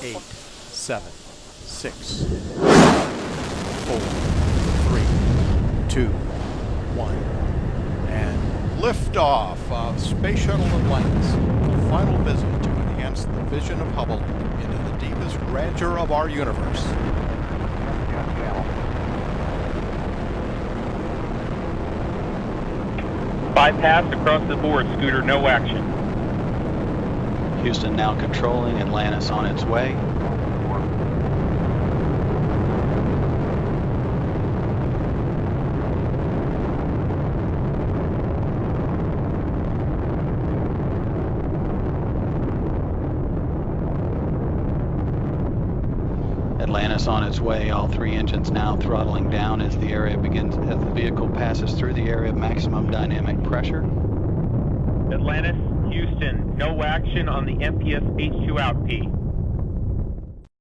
8, 7, 6, 4, 3, 2, 1, and liftoff of Space Shuttle Atlantis, the final visit to enhance the vision of Hubble into the deepest grandeur of our universe. Bypass across the board, Scooter, no action. Houston now controlling, Atlantis on its way. Atlantis on its way, all three engines now throttling down as the vehicle passes through the area of maximum dynamic pressure. Atlantis, Houston, no action on the MPS H2 out, P.